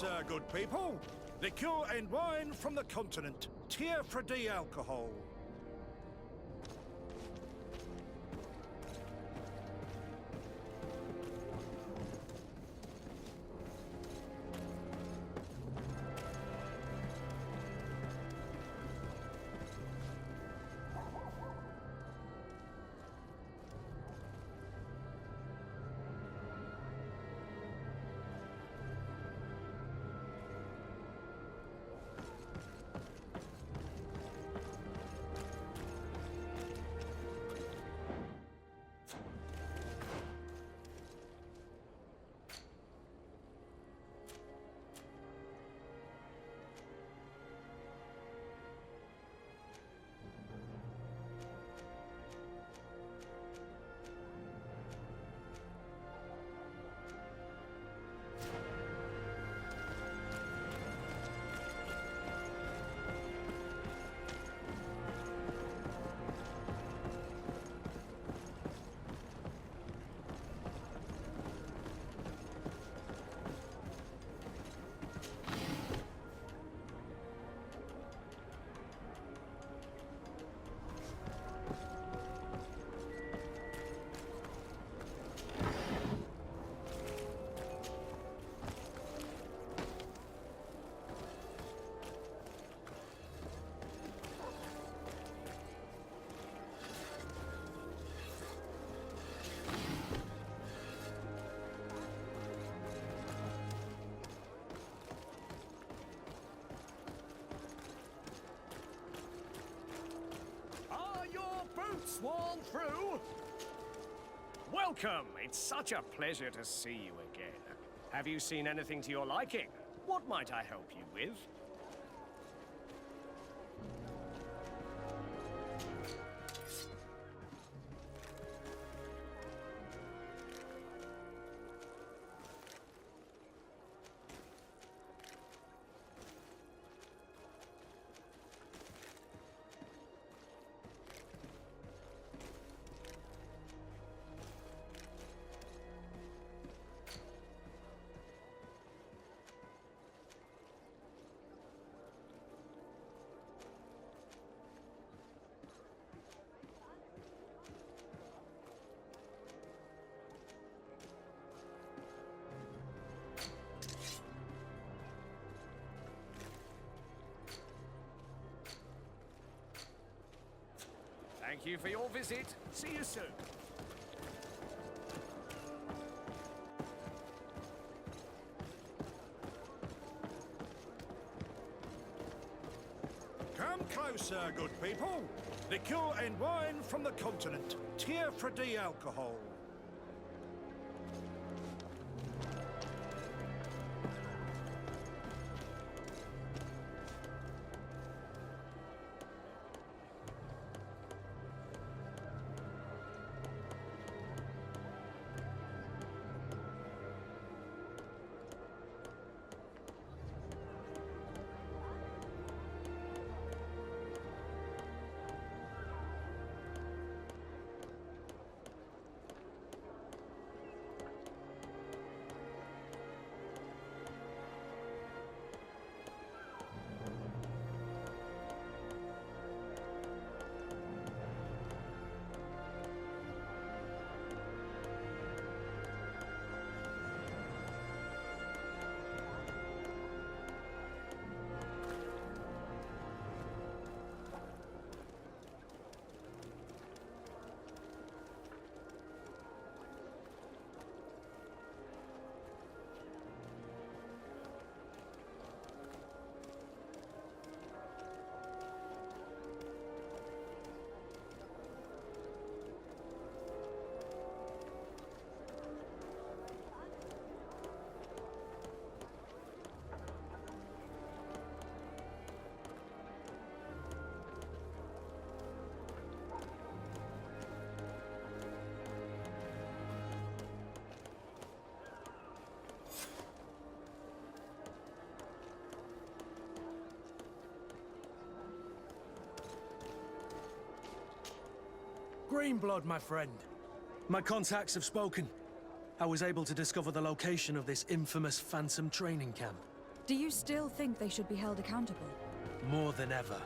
closer, good people. Liqueur and wine from the continent. Tier for D alcohol. Sworn through? Welcome! It's such a pleasure to see you again. Have you seen anything to your liking? What might I help you with? Thank you for your visit. See you soon. Come closer, good people. Liqueur and wine from the continent. Tier for D alcohol. Greenblood, my friend. My contacts have spoken. I was able to discover the location of this infamous Phantom training camp. Do you still think they should be held accountable? More than ever.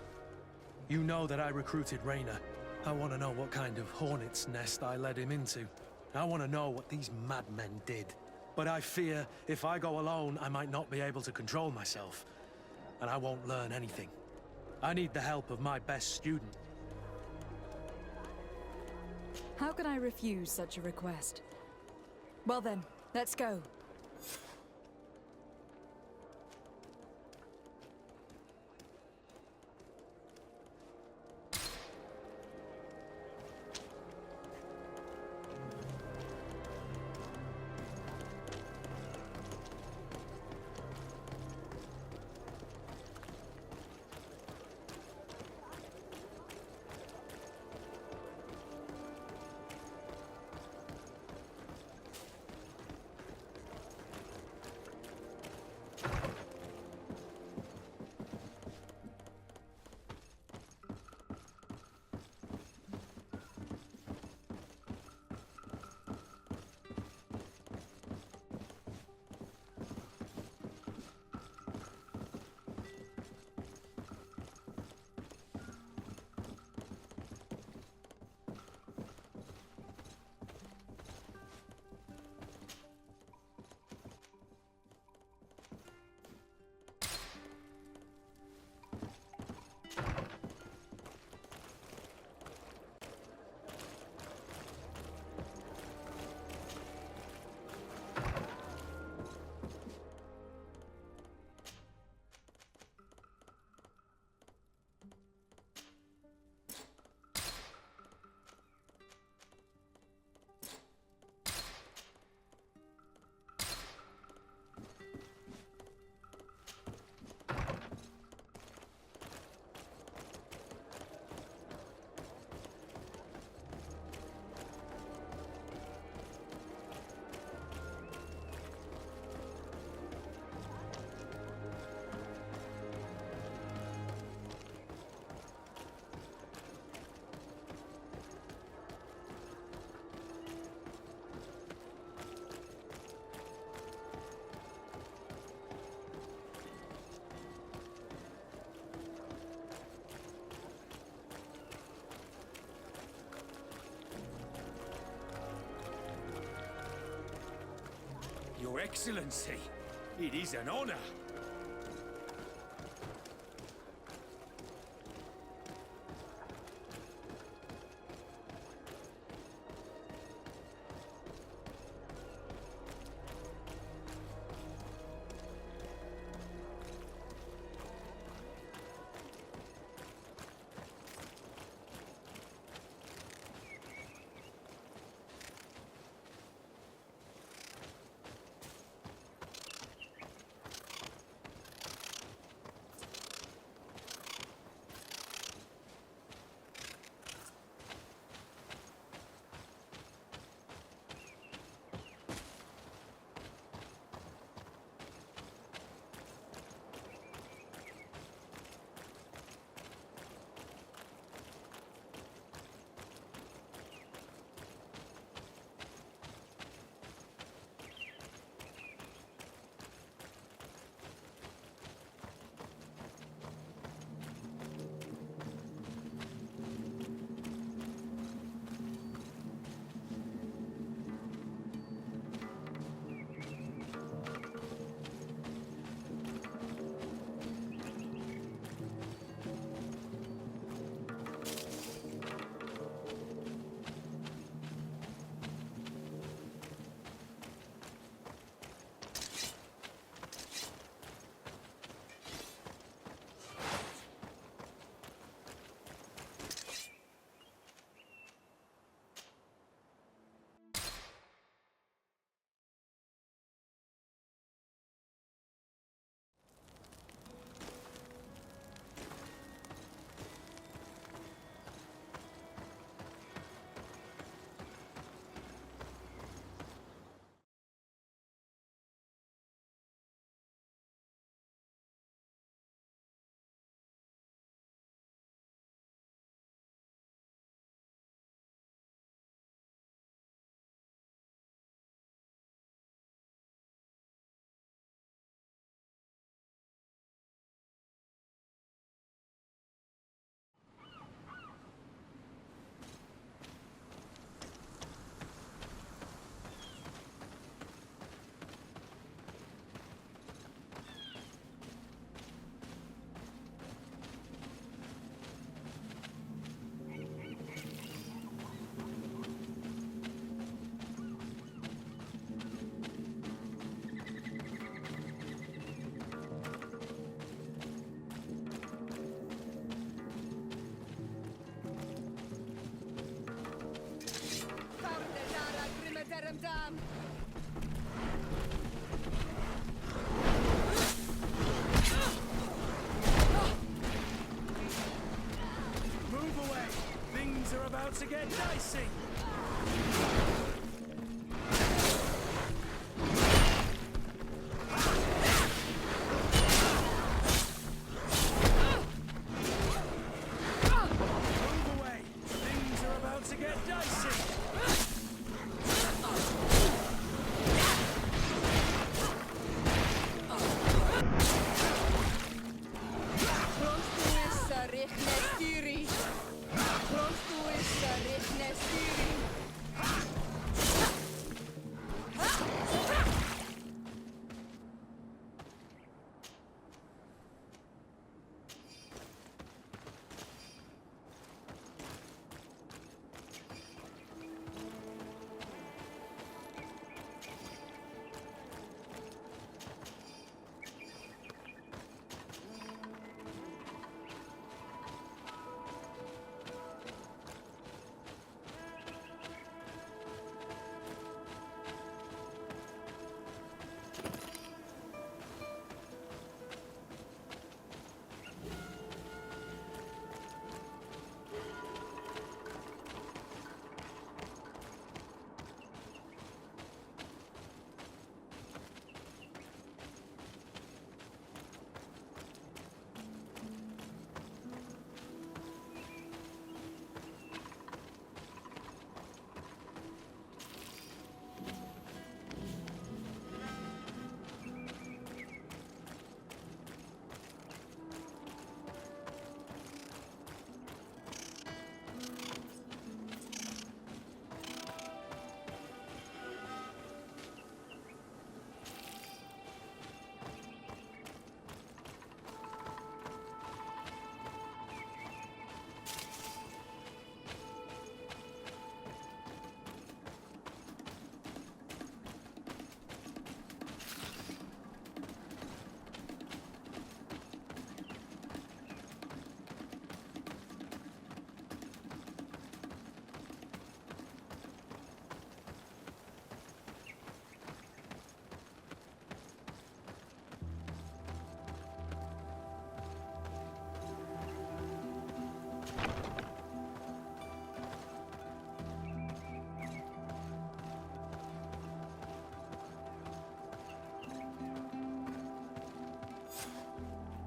You know that I recruited Rayner. I want to know what kind of hornet's nest I led him into. I want to know what these madmen did. But I fear if I go alone, I might not be able to control myself. And I won't learn anything. I need the help of my best student. How can I refuse such a request? Well then, let's go. Your Excellency, it is an honor. Dam. Move away! Things are about to get dicey! Move away! Things are about to get dicey!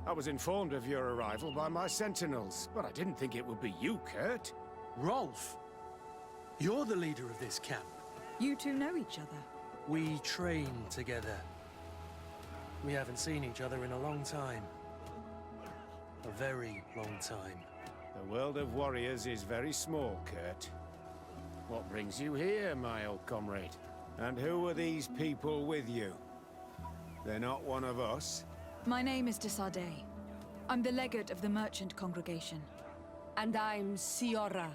I was informed of your arrival by my sentinels, but I didn't think it would be you, Kurt. Rolf, you're the leader of this camp. You two know each other. We train together. We haven't seen each other in a long time. A very long time. The world of warriors is very small, Kurt. What brings you here, my old comrade? And who are these people with you? They're not one of us? My name is Desade. I'm the legate of the merchant congregation. And I'm Siora,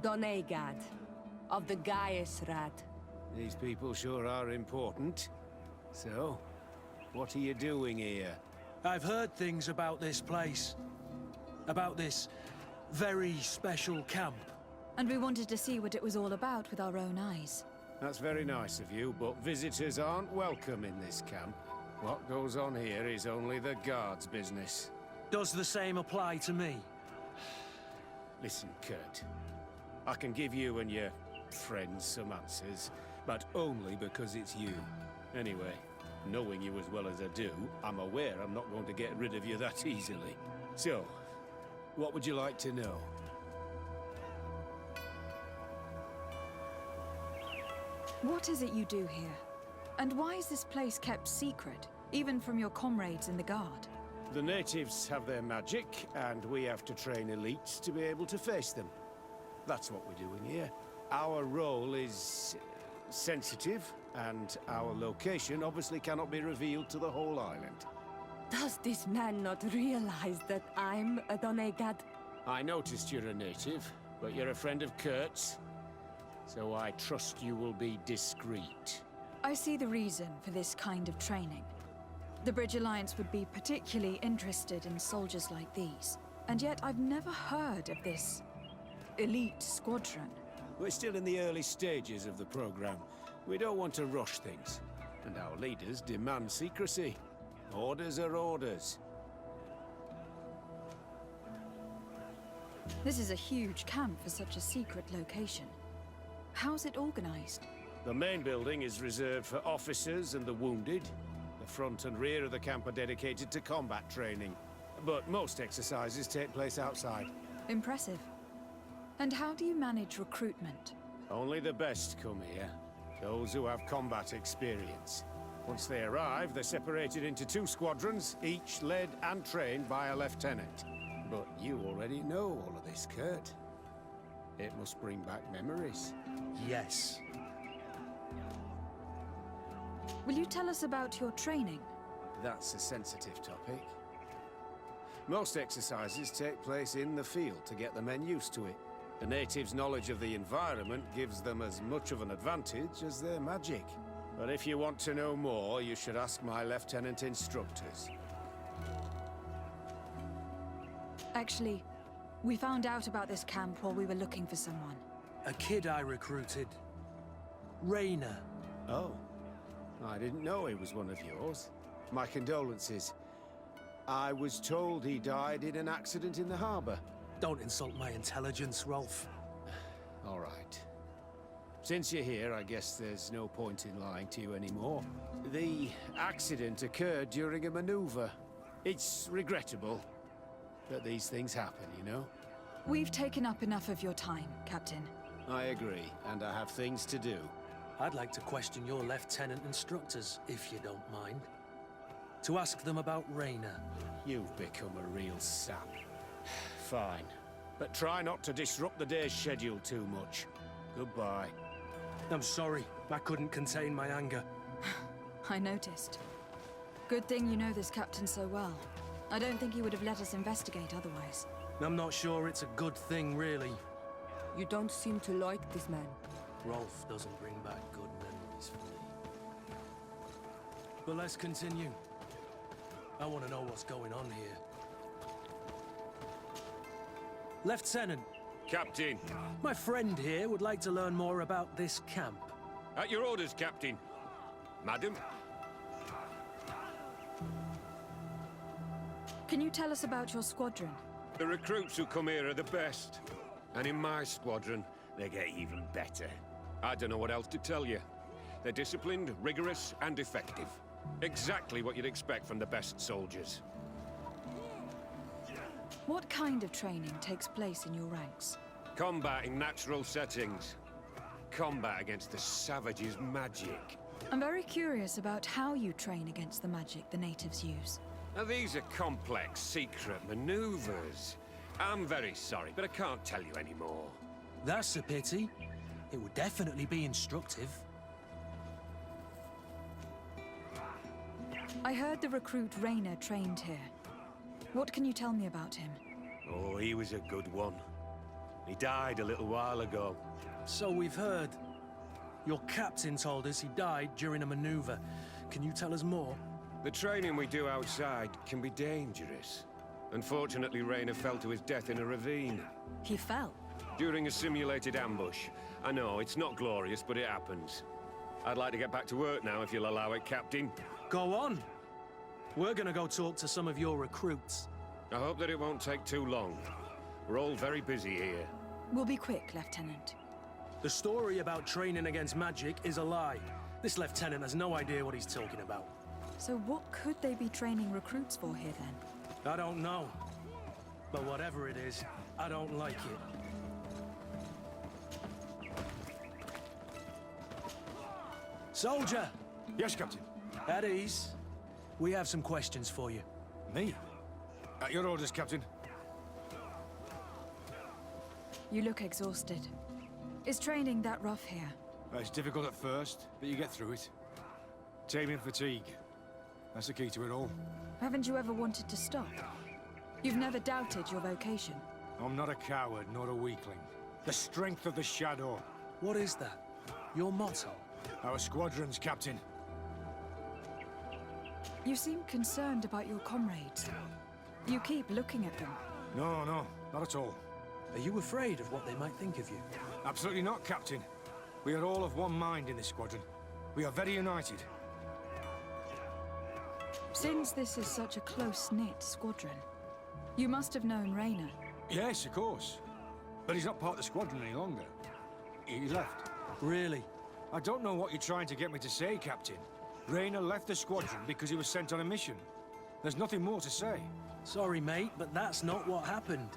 Donegad, of the Gaiusrat. These people sure are important. So, what are you doing here? I've heard things about this place. About this very special camp. And we wanted to see what it was all about with our own eyes. That's very nice of you, but visitors aren't welcome in this camp. What goes on here is only the guards' business. Does the same apply to me? Listen, Kurt. I can give you and your friends some answers, but only because it's you. Anyway, knowing you as well as I do, I'm aware I'm not going to get rid of you that easily. So, what would you like to know? What is it you do here? And why is this place kept secret, even from your comrades in the guard? The natives have their magic, and we have to train elites to be able to face them. That's what we're doing here. Our role is sensitive, and our location obviously cannot be revealed to the whole island. Does this man not realize that I'm a Donegad? I noticed you're a native, but you're a friend of Kurt's, so I trust you will be discreet. I see the reason for this kind of training. The Bridge Alliance would be particularly interested in soldiers like these. And yet I've never heard of this elite squadron. We're still in the early stages of the program. We don't want to rush things. And our leaders demand secrecy. Orders are orders. This is a huge camp for such a secret location. How's it organized? The main building is reserved for officers and the wounded. The front and rear of the camp are dedicated to combat training. But most exercises take place outside. Impressive. And how do you manage recruitment? Only the best come here. Those who have combat experience. Once they arrive, they're separated into 2 squadrons, each led and trained by a lieutenant. But you already know all of this, Kurt. It must bring back memories. Yes. Will you tell us about your training? That's a sensitive topic. Most exercises take place in the field to get the men used to it. The natives' knowledge of the environment gives them as much of an advantage as their magic. But if you want to know more, you should ask my lieutenant instructors. Actually, we found out about this camp while we were looking for someone. A kid I recruited. Rainer. Oh. I didn't know he was one of yours. My condolences. I was told he died in an accident in the harbor. Don't insult my intelligence, Rolf. All right. Since you're here, I guess there's no point in lying to you anymore. The accident occurred during a maneuver. It's regrettable, but these things happen, you know? We've taken up enough of your time, Captain. I agree, and I have things to do. I'd like to question your lieutenant instructors, if you don't mind. To ask them about Rainer. You've become a real sap. Fine. But try not to disrupt the day's schedule too much. Goodbye. I'm sorry. I couldn't contain my anger. I noticed. Good thing you know this captain so well. I don't think he would have let us investigate otherwise. I'm not sure it's a good thing, really. You don't seem to like this man. Rolf doesn't bring back good memories for me. But let's continue. I want to know what's going on here. Lieutenant, Captain. my friend here would like to learn more about this camp. At your orders, Captain. Madam? Can you tell us about your squadron? The recruits who come here are the best. And in my squadron, they get even better. I don't know what else to tell you. They're disciplined, rigorous, and effective. Exactly what you'd expect from the best soldiers. What kind of training takes place in your ranks? Combat in natural settings. Combat against the savages' magic. I'm very curious about how you train against the magic the natives use. Now, these are complex, secret maneuvers. I'm very sorry, but I can't tell you anymore. That's a pity. It would definitely be instructive. I heard the recruit Rainer trained here. What can you tell me about him? Oh, he was a good one. He died a little while ago. So we've heard. Your captain told us he died during a maneuver. Can you tell us more? The training we do outside can be dangerous. Unfortunately, Rainer fell to his death in a ravine. He fell. During a simulated ambush. I know, it's not glorious, but it happens. I'd like to get back to work now, if you'll allow it, Captain. Go on. We're gonna go talk to some of your recruits. I hope that it won't take too long. We're all very busy here. We'll be quick, Lieutenant. The story about training against magic is a lie. This lieutenant has no idea what he's talking about. So what could they be training recruits for here, then? I don't know. But whatever it is, I don't like it. Soldier! Yes, Captain. At ease. We have some questions for you. Me? At your orders, Captain. You look exhausted. Is training that rough here? It's difficult at first, but you get through it. Taming fatigue. That's the key to it all. Haven't you ever wanted to stop? You've never doubted your vocation. I'm not a coward, nor a weakling. The strength of the Shadow. What is that? Your motto? Our squadrons, Captain. You seem concerned about your comrades. You keep looking at them. No, not at all. Are you afraid of what they might think of you? Absolutely not, Captain. We are all of one mind in this squadron. We are very united. Since this is such a close-knit squadron, you must have known Rayner. Yes, of course. But he's not part of the squadron any longer. He left. Really? I don't know what you're trying to get me to say, Captain. Rayner left the squadron because he was sent on a mission. There's nothing more to say. Sorry, mate, but that's not what happened.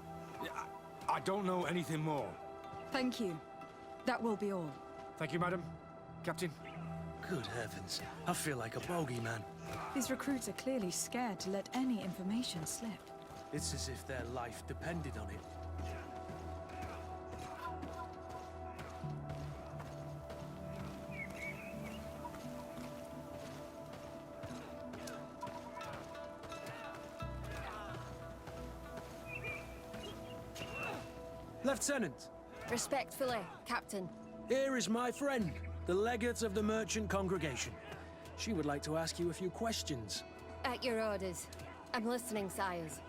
I don't know anything more. Thank you. That will be all. Thank you, madam. Captain. Good heavens. I feel like a bogeyman. These recruits are clearly scared to let any information slip. It's as if their life depended on it. Lieutenant, Respectfully, Captain. here is my friend, the legate of the merchant congregation. She would like to ask you a few questions. At your orders. I'm listening, sires.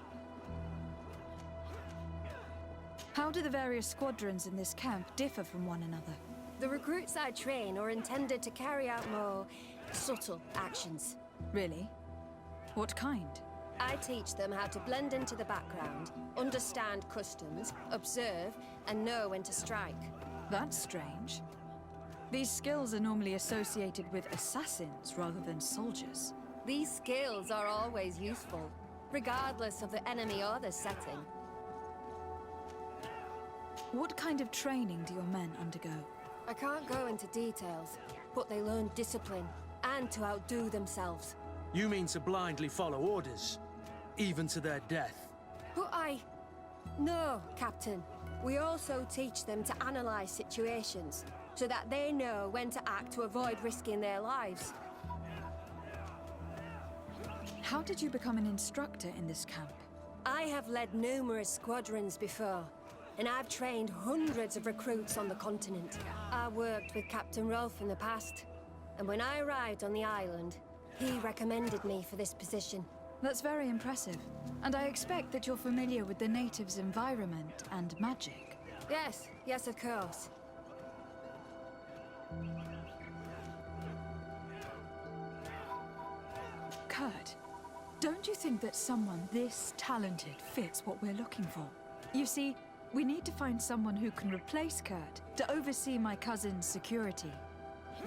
How do the various squadrons in this camp differ from one another? The recruits I train are intended to carry out more subtle actions. Really? What kind? I teach them how to blend into the background, understand customs, observe, and know when to strike. That's strange. These skills are normally associated with assassins rather than soldiers. These skills are always useful, regardless of the enemy or the setting. What kind of training do your men undergo? I can't go into details, but they learn discipline and to outdo themselves. You mean to blindly follow orders, even to their death? But No, Captain. We also teach them to analyze situations, so that they know when to act to avoid risking their lives. How did you become an instructor in this camp? I have led numerous squadrons before, and I've trained hundreds of recruits on the continent. I worked with Captain Rolfe in the past, and when I arrived on the island, he recommended me for this position. That's very impressive. And I expect that you're familiar with the natives' environment and magic. Yes, of course. Kurt, don't you think that someone this talented fits what we're looking for? You see, we need to find someone who can replace Kurt to oversee my cousin's security.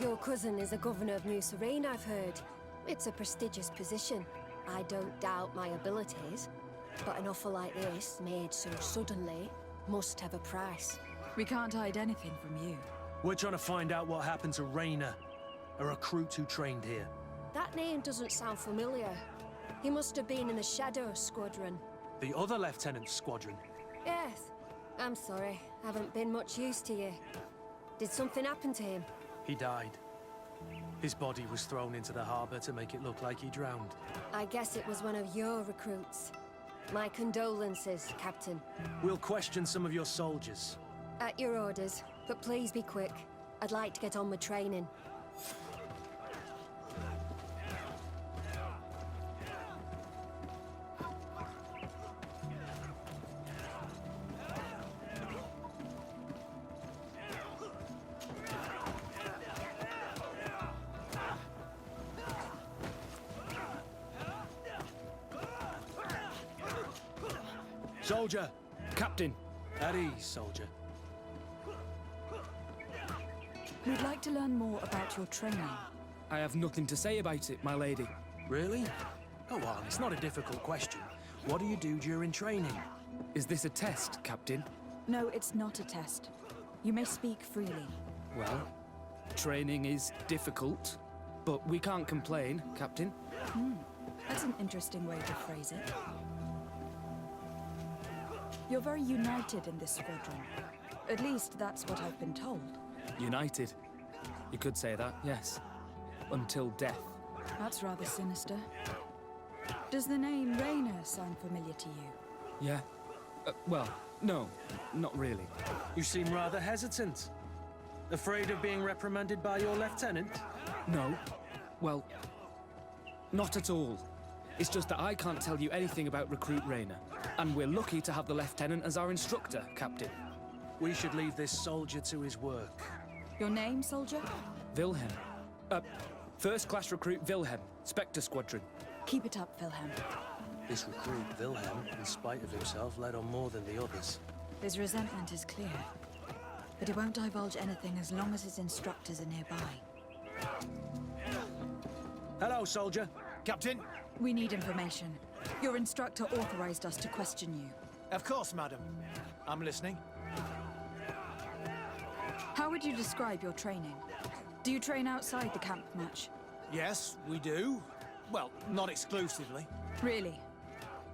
Your cousin is a governor of New Serene, I've heard. It's a prestigious position. I don't doubt my abilities, but an offer like this, made so suddenly, must have a price. We can't hide anything from you. We're trying to find out what happened to Rayner, a recruit who trained here. That name doesn't sound familiar. He must have been in the Shadow Squadron. The other lieutenant's squadron. Yes. I'm sorry. Haven't been much use to you. Did something happen to him? He died. His body was thrown into the harbor to make it look like he drowned. I guess it was one of your recruits. My condolences, Captain. We'll question some of your soldiers. At your orders, but please be quick. I'd like to get on with training. Soldier! Captain! At ease, soldier. We'd like to learn more about your training. I have nothing to say about it, my lady. Really? Go on, it's not a difficult question. What do you do during training? Is this a test, Captain? No, it's not a test. You may speak freely. Well, training is difficult, but we can't complain, Captain. That's an interesting way to phrase it. You're very united in this squadron. At least that's what I've been told. United. You could say that, yes. Until death. That's rather sinister. Does the name Rayner sound familiar to you? Yeah. Well, no, not really. You seem rather hesitant. Afraid of being reprimanded by your lieutenant? No. Well, not at all. It's just that I can't tell you anything about Recruit Rayner. And we're lucky to have the Lieutenant as our instructor, Captain. We should leave this soldier to his work. Your name, soldier? Wilhelm. First-class recruit Wilhelm, Spectre Squadron. Keep it up, Wilhelm. This recruit, Wilhelm, in spite of himself, led on more than the others. His resentment is clear. But he won't divulge anything as long as his instructors are nearby. Hello, soldier. Captain? We need information. Your instructor authorized us to question you. Of course, madam. I'm listening. How would you describe your training? Do you train outside the camp much? Yes, we do. Well, not exclusively. Really?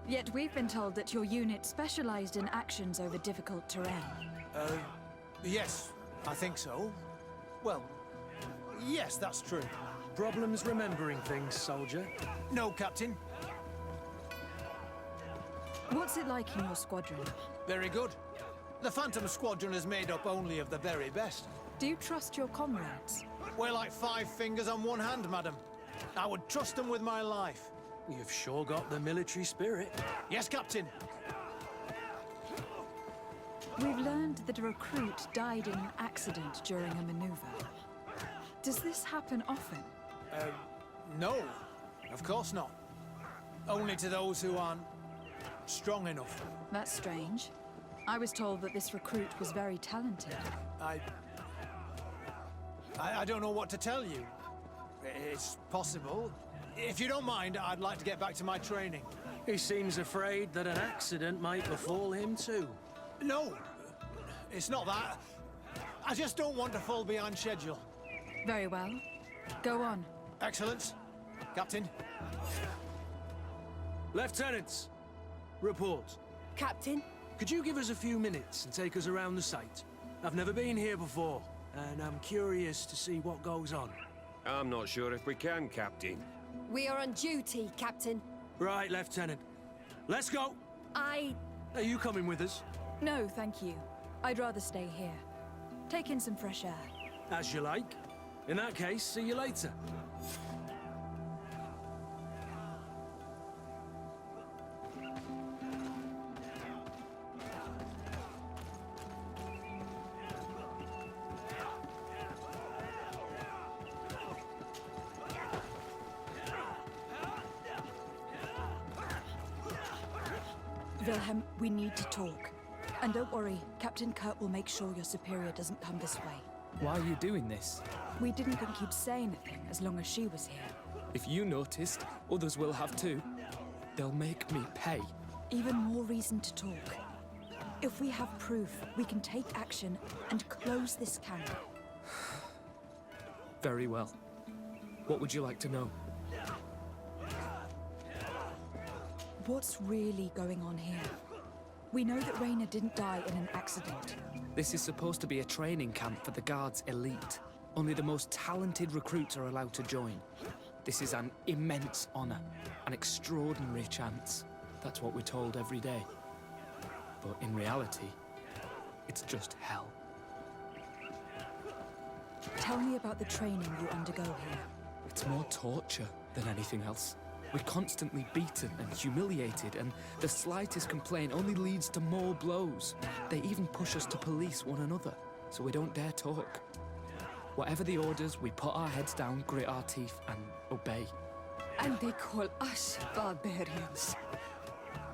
Yet we've been told that your unit specialized in actions over difficult terrain. Yes, I think so. Well, yes, that's true. Problems remembering things, soldier? No, Captain. What's it like in your squadron? Very good. The Phantom Squadron is made up only of the very best. Do you trust your comrades? We're like 5 fingers on one hand, madam. I would trust them with my life. You've sure got the military spirit. Yes, Captain. We've learned that a recruit died in an accident during a maneuver. Does this happen often? No. Of course not. Only to those who aren't strong enough. That's strange. I was told that this recruit was very talented. I don't know what to tell you. It's possible. If you don't mind, I'd like to get back to my training. He seems afraid that an accident might befall him too. No, it's not that. I just don't want to fall behind schedule. Very well. Go on. Excellence. Captain. Lieutenants, report. Captain? Could you give us a few minutes and take us around the site? I've never been here before, and I'm curious to see what goes on. I'm not sure if we can, Captain. We are on duty, Captain. Right, Lieutenant. Let's go! Are you coming with us? No, thank you. I'd rather stay here. Take in some fresh air. As you like. In that case, see you later. Wilhelm, we need to talk. And don't worry, Captain Kurt will make sure your superior doesn't come this way. Why are you doing this? We didn't think you'd say anything as long as she was here. If you noticed, others will have too. They'll make me pay. Even more reason to talk. If we have proof, we can take action and close this camp. Very well. What would you like to know? What's really going on here? We know that Rayner didn't die in an accident. This is supposed to be a training camp for the Guard's elite. Only the most talented recruits are allowed to join. This is an immense honor, an extraordinary chance. That's what we're told every day. But in reality, it's just hell. Tell me about the training you undergo here. It's more torture than anything else. We're constantly beaten and humiliated, and the slightest complaint only leads to more blows. They even push us to police one another, so we don't dare talk. Whatever the orders, we put our heads down, grit our teeth, and obey. And they call us barbarians.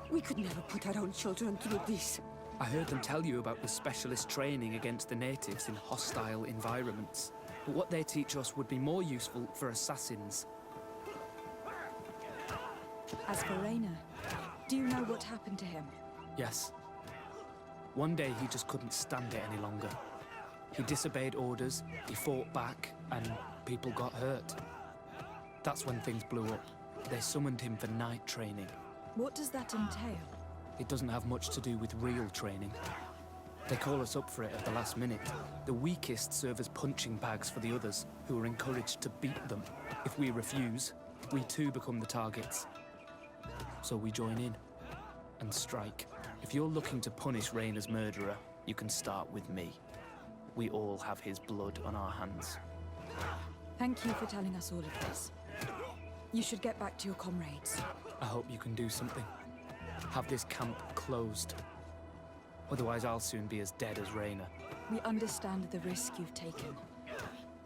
We could never put our own children through this. I heard them tell you about the specialist training against the natives in hostile environments. But what they teach us would be more useful for assassins. As for Rayner, do you know what happened to him? Yes. One day he just couldn't stand it any longer. He disobeyed orders, he fought back, and people got hurt. That's when things blew up. They summoned him for night training. What does that entail? It doesn't have much to do with real training. They call us up for it at the last minute. The weakest serve as punching bags for the others, who are encouraged to beat them. If we refuse, we too become the targets. So we join in and strike. If you're looking to punish Rayner's murderer, you can start with me. We all have his blood on our hands. Thank you for telling us all of this. You should get back to your comrades. I hope you can do something. Have this camp closed. Otherwise, I'll soon be as dead as Rayna. We understand the risk you've taken.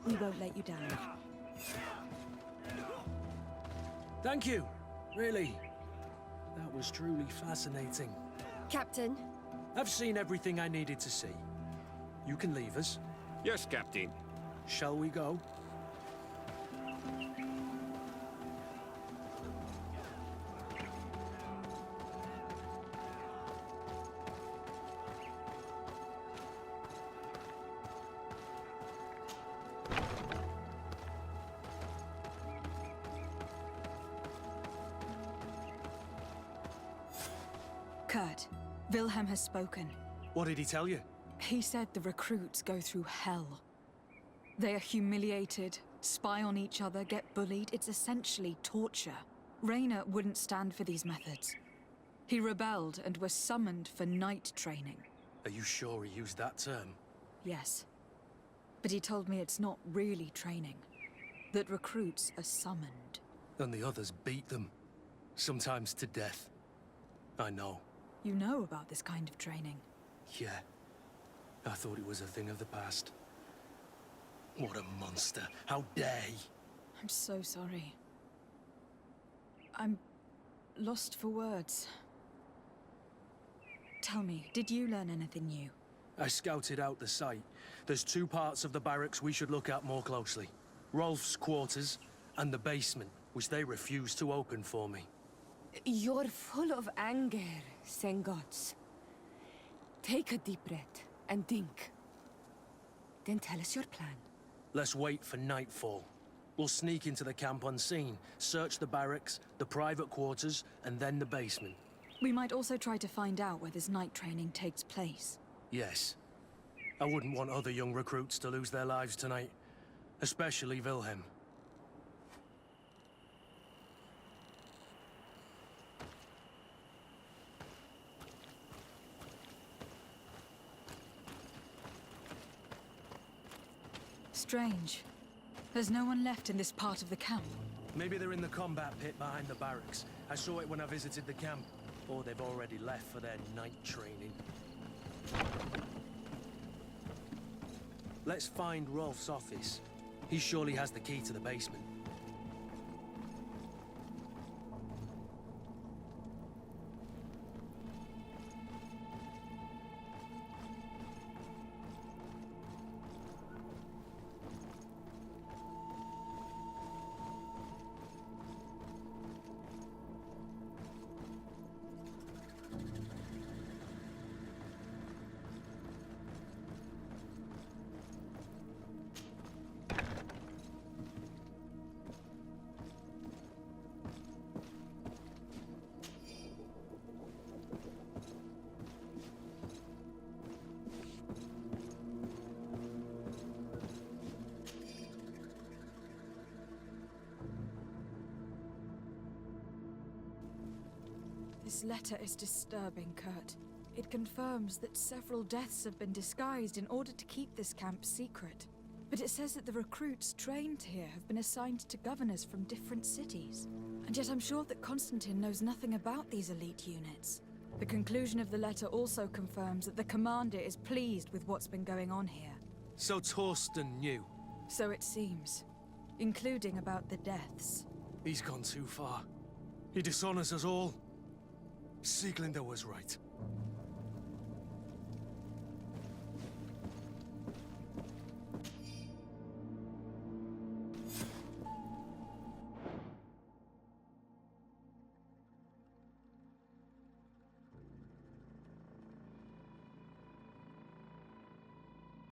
We won't let you down. Thank you. Really. That was truly fascinating. Captain, I've seen everything I needed to see. You can leave us. Yes, Captain. Shall we go? Kurt, Wilhelm has spoken. What did he tell you? He said the recruits go through hell. They are humiliated, spy on each other, get bullied. It's essentially torture. Rayna wouldn't stand for these methods. He rebelled and was summoned for night training. Are you sure he used that term? Yes. But he told me it's not really training. That recruits are summoned. And the others beat them. Sometimes to death. I know. You know about this kind of training? Yeah. I thought it was a thing of the past. What a monster. How dare he? I'm so sorry. I'm lost for words. Tell me, did you learn anything new? I scouted out the site. There's 2 parts of the barracks we should look at more closely. Rolf's quarters and the basement, which they refused to open for me. You're full of anger, Sengots. Take a deep breath and think. Then tell us your plan. Let's wait for nightfall. We'll sneak into the camp unseen, search the barracks, the private quarters, and then the basement. We might also try to find out where this night training takes place. Yes. I wouldn't want other young recruits to lose their lives tonight. Especially Wilhelm. Strange. There's no one left in this part of the camp. Maybe they're in the combat pit behind the barracks. I saw it when I visited the camp. Or they've already left for their night training. Let's find Rolf's office. He surely has the key to the basement. This letter is disturbing, Kurt. It confirms that several deaths have been disguised in order to keep this camp secret. But it says that the recruits trained here have been assigned to governors from different cities. And yet I'm sure that Constantine knows nothing about these elite units. The conclusion of the letter also confirms that the commander is pleased with what's been going on here. So Torsten knew. So it seems. Including about the deaths. He's gone too far. He dishonors us all. Sieglinde was right.